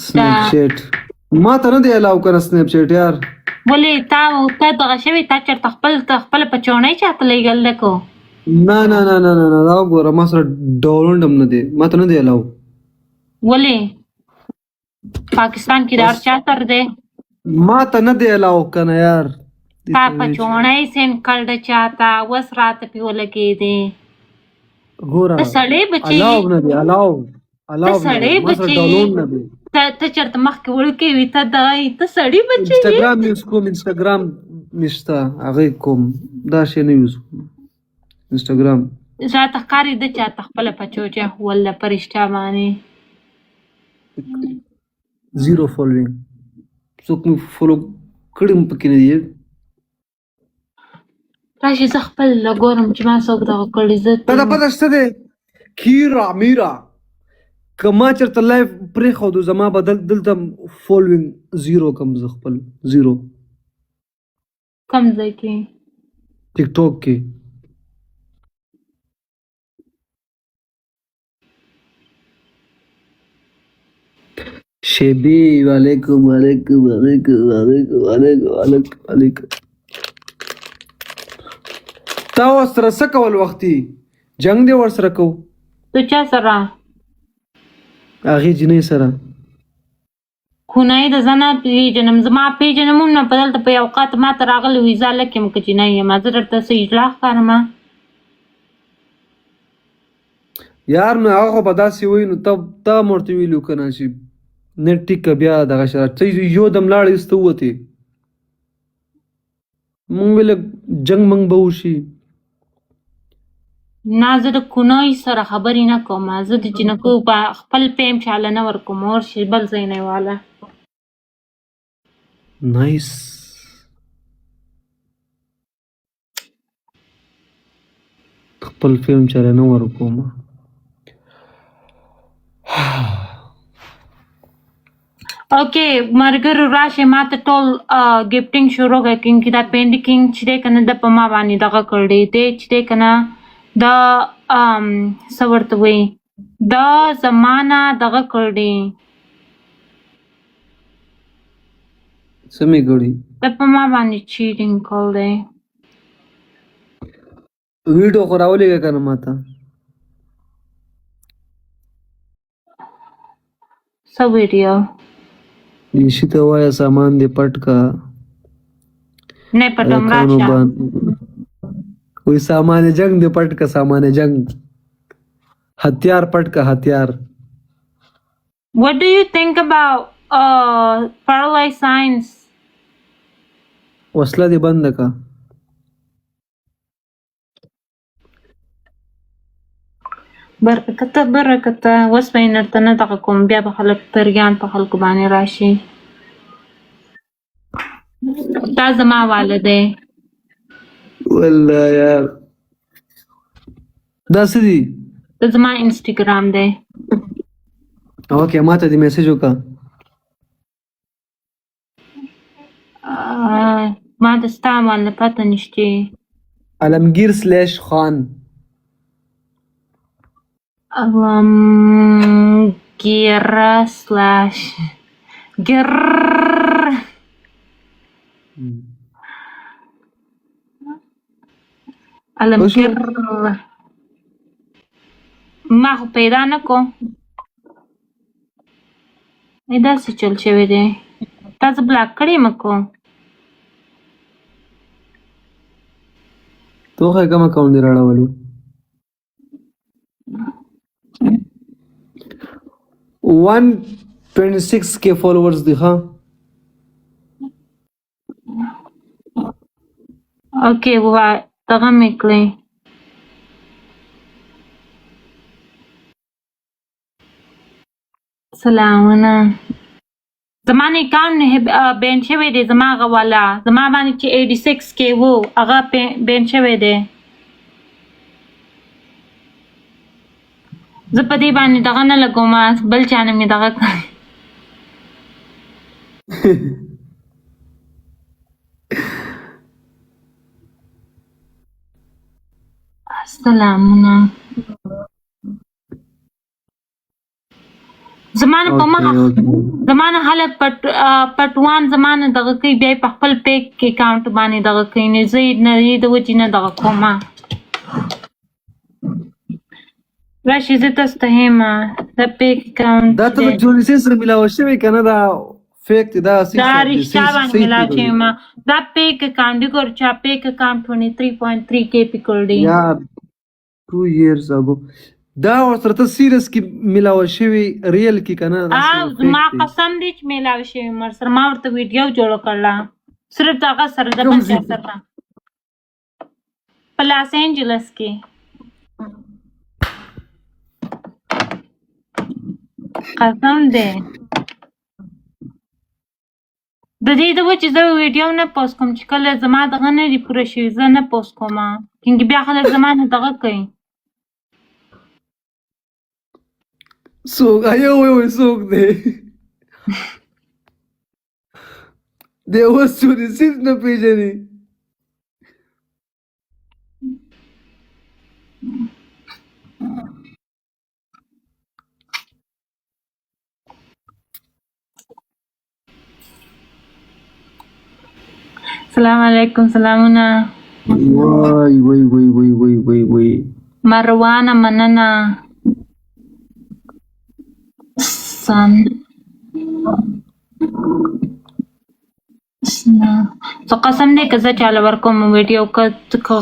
سنیپ چیټ ما ته نه دی الاو کنه سنیپ چیټ یار ولې تا دغه شوی تا چېرته خپل په چوڼۍ چاته لېږل لکو نه نه نه نه نه دا وګوره ما سره ډاونلوډ هم نه دی ما ته نه دی الاو ولې پاکستان کې د هر چا سر دی ما ته نه دی الاو کنه یار تا په چوڼۍ سینډ کړه چاته اوس راته پې ولګېدې ګوره ته سړی بچی الاو نه دی الاو ته سړی بچی ته چېرته مخکې وړوکی وي ته دغه ته سړی بچی انسټاګرام یوز کوم انسټاګرام مې شته هغې کوم دا شی نه یوز کوم انسټاګرام راته ښکارېده چاته خپله پچوچه والله په رښتیا باندې زیرو فالوینګ څوک مې فالو کړي هم پکې نه دي راشي زه خپل ګورم چې ما څوک دغه کړي زه تا ته پته شته دی کیرا میرا که ما چېرته لایف پرېښودو زما به دلته فالوینګ زیرو کم زه خپل زیرو کم ځای کې ټیک ټاک کې شیبی وعلیکم وعلیکم وعلیکم وعلیکم وعلیکم وعلیکم وعلیکم تا ورسره څه کول وختي جنګ دی ورسره کو تو چا سره هغې جینۍ سره خونی د زه نه پېژنم زما پېژنم هم نه په دلته په یو اوقات ما ته راغلی وي زه هلک یم که جینۍ یم زه درته څه اجلا ښکارمه یار نو هغه خو به داسې وایي نو ته هم ورته ویلي که نه چې نټ ټیک که بیا دغه شرایط ته یو دم لاړې ایسته ووتې مونږ ویله جنګ منګ به وشي نه زه د کونۍ سره خبرې نه کوم زه د جنکو په خپل پیم چاله نه ورکوم ورشي بل ځای نه واله نایس خپل فلم چاله نه ورکوم اوکې ملګرو راشئ ما ته ټول ګفټینګ شروع کړئ کیونکې دا پینډینګ چې دی که نه ده په ما باندې دغه کړی دی چې دی که نه دا څه ورته وایي دا زما نه دغه کړی څه مې کړي دا په ما باندې چیټینګ کړی ویډیو خو راولېږه که نه ما ته څه ویډیو ایشي ته وایه سامان دې پټ کا نه پټوم راشه وی سامان جنگ دې پټ کا سامان جنگ हथियार पट का हथियार What do you think about paralyzed signs وصله دې بند کا برکته اوس به یې درته نه دغه کوم بیا به خلک پریان په خلکو باندې راشي دا زما واله دی والله یار دا څه دي دا زما انسټاګرام دی اوکې ما ته دې میسج وکړه ما د ستا باندې پته نشته علمگیر سلیش خان ګیره سلاش ګر علمګیر ما خو پیدا نه کو داسې چل شوی دی تا زه بلاک کړی یم کو تو خو کوم اکاونټ دی راړولی 126K فالوورز دی ها اوکې وا دغه مې کړی سلامونه زما نه اکاونټ بین شوی دی زما هغه والا زما باندې چې 86K وو هغه بین شوی دی زه په دې باندې دغه نه لګوم بل چا نه مې دغه کړی سلامونه زمانه په مخه Okay. زمانه خلک پټوان زمانه دغه کوي بیا په خپل پیک اکاونټ باندې دغه کوي نه زه نه د وجې نه دغه کومه راشي زه تاسو ته یم د پیک اکاونټ دا ته جونی سین سره ملاوه شوی کنه دا فیک دا دا رښتیا باندې ملاو شوی ما دا پیک اکاونټ ګور چا پیک اکاونټ 23.3k پیکل دی یا 2 years ago دا ورسره ته سیریس کې ملاوه شوی ریل کې کنه ما قسم دی چې ملاو شوی مر سره ما ورته ویډیو جوړ کړله صرف دغه سره د بچا سره په لاس انجلس کې قسم دی د دې د وجې زه ویډیو نه پوسټ کوم چې کله زما دغه نه وي پوره شوي زه نه پوسټ کوم کینګ بیا خلک زما نه دغه کوي څوک وای څوک دی دی اوس جونی سین نه پیژني السلام علیکم سلامونه وای مروانه مننه سن زه قسم دی که زه چاله ورکوم ویډیو که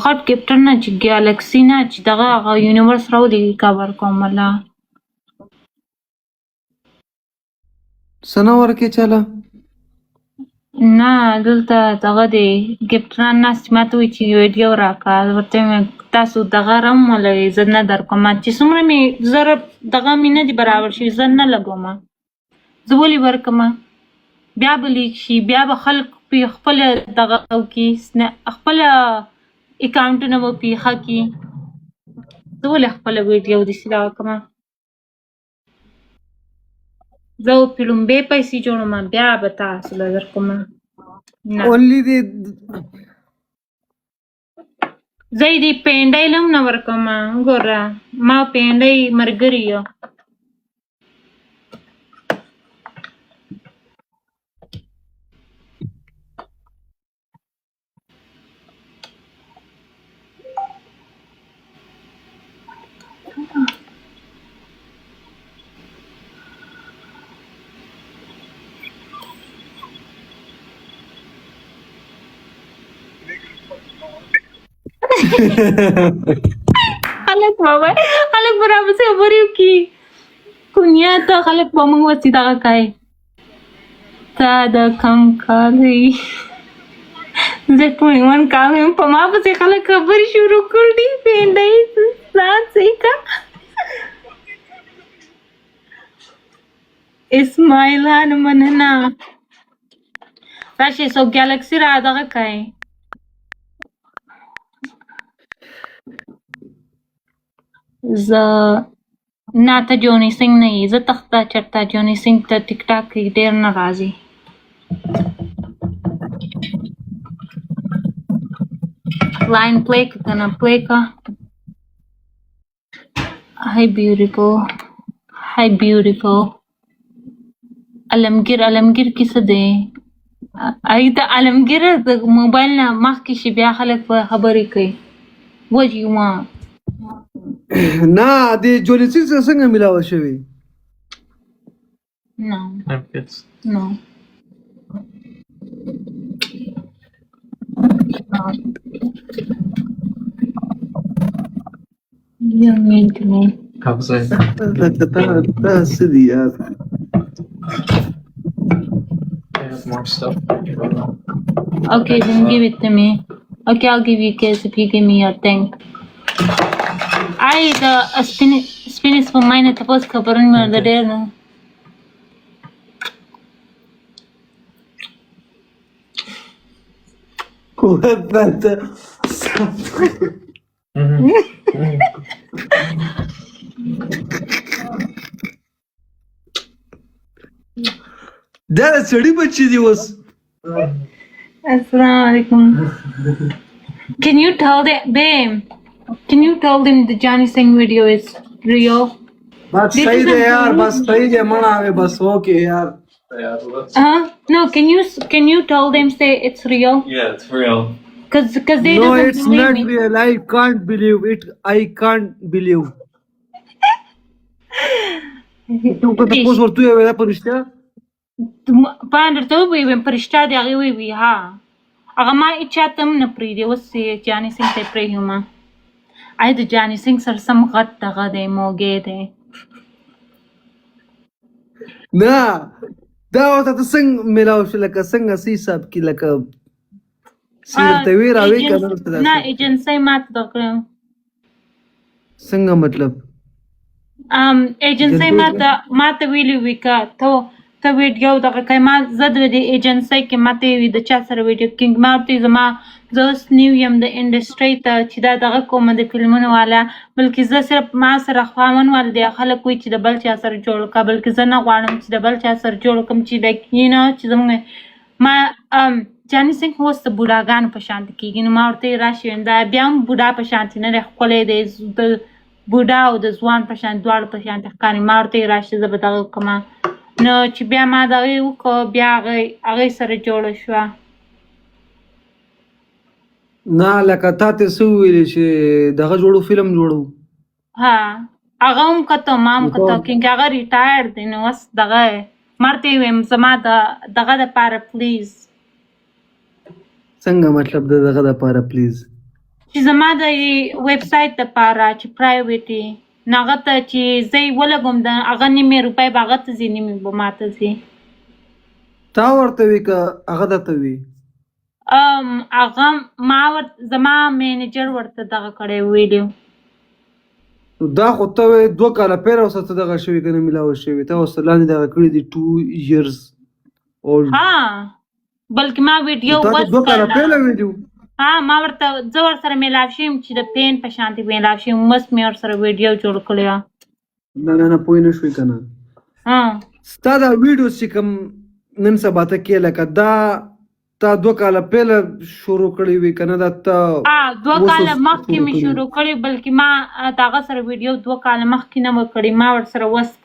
غټ کپټر نه چې ګیالکسي نه چې دغه هغه یونیورس راولي کا ورکوم والله سنه ورکې چاله نه دلته دغه دی ګپټران ناست چې ماته وایي چې ویډیو راکړه ورته مې تاسو دغه رمولئ زه نه درکوم چې څومره مې زره دغه مې نه دي برابر شوي زه نه لګوم زه ولې ورکړم بیا به لیک شي بیا به خلک پې خپله دغه وکړي خپله اکاونټونه به پې ښه کړي زه ولې خپله ویډیو داسې دغه کړم زه پې لومبۍ پیسې جوړوم بیا به تاسو له درکوم اونلی دی زه یې دې پینډۍ له هم نه ورکوم ګوره ما پینډۍ ملګري یو خلک برابر سره خبرې وکړي دنیا ته خلک به موږ ورسې دغه کوي تا د کم کالۍ زه 21 کال یم په ما پسې خلک خبرې شروع کړي پینډۍ ځان صحیح کا اسماعیلان مننه راشئ څوک ګیلکسي را دغه کوي زه نه ته جونی سنګ نه یې زه تخته چېرته جونی سنګ ته ټیک ټاک کې ډېر نه راځي لاین پلی که که نه پلی که هی بیوټیفل علمګیر کې څه دی د علمګیر د موبایل نه مخکې شي بیا خلک به خبرې کوي what do you want نه د جونی سین سره څنګه ملاوه شوی no you're mean to me څه دي یار more stuff. Okay, then give it to me. Okay, I'll give you case if you give me your thing. The spinach for mine at the post covering me the day. What that? دا سړی بچی دی اوس Assalamu alaikum. Can you tell them, babe? Can you tell them the Johnny Singh video is real? बस This सही is दे a यार very- बस सही दे मना आवे बस ओके यार Yeah, let's, No, can you tell them say it's real? yeah, it's real. Cause they No, doesn't it's believe not me. real. I can't believe it. I can't believe. Tu că te poți tu e pe niște? Pander ته وی په رښتیا دی هغه وی ها هغه ما اچاته هم نه پریږدي اوس یې جاني سینګ ته پرېږدم آی د جاني سینګ سره سم غټ دغه دی موږی دی نه دا ورته ته څنګه ملاو شو لکه څنګه سي حساب کې لکه سیرته وی راوي کنه نه ایجنسۍ ماته دغه څنګه مطلب ایجنسۍ ماته ویلي وي که ته ویډیو دغه کوي ما زه د دې ایجنسۍ کې ماته وي د چا سره ویډیو کینګ ما ورته زما زه اوس نیو یم د انډسټرۍ ته چې دا دغه کومه د فلمونو والا بلکې زه صرف ما سره خوامن والا دی خلک وایي چې د بل چا سره جوړ وکړه بلکې زه نه غواړم چې د بل چا سره جوړ کړم چې لایک یو نو چې زموږ ما جاني سینګ اوس د بوډاګانو په شانتې کېږي نو ما ورته یې راشي ویم دا بیا هم بوډا په شانتې نه دی ښکلی دی د بوډا او د ځوان په شان دواړو په شانتې ښکاري ما ورته یې راشي زه به دغه کړمه نو چې بیا ما دغه یې وکړه بیا هغې سره جوړه شوه نه لکه تا ته څه وویلې چې دغه جوړو فلم جوړو ها هغه هم کته ما هم کته کیونکې هغه ریټایر دی نو اوس دغه ما ورته یې ویم زما دغه دپاره پلیز څنګه مطلب دغه دپاره پلیز چې زما د ویب سایټ دپاره چې پرایویټ یې نو هغه ته چې زه یې ولګوم د هغه نیمې روپۍ به هغه ته ځي نیمې به ما ته ځي تا ورته وی که هغه درته وي هغه زما مینیجر ورته دغه کړی ویډیو نو دا خو ته وایې 2 کاله پیر اوس ته دغه شوي که نه میلاوه شوي ته اوس لاندې دغه کړي دي 2 years old ها بلکې ما ویډیو تا ته 2 کاله پهله ویډیو ها ما ورته زه ورسره میلاو شوم چې د پین په شانتې میلاو شوم مس مې ورسره ویډیو جوړ کړی وه نه پوه نه شوې که نه ستا دا ویډیو چې کوم نن سبا ته کې لکه دا تا 2 کاله پهله شروع کړی وي که نه دا ته 2 کاله مخکې مې شروع کړی بلکې ما د هغه سره ویډیو 2 کاله مخکې نه وه کړې ما ورسره اوس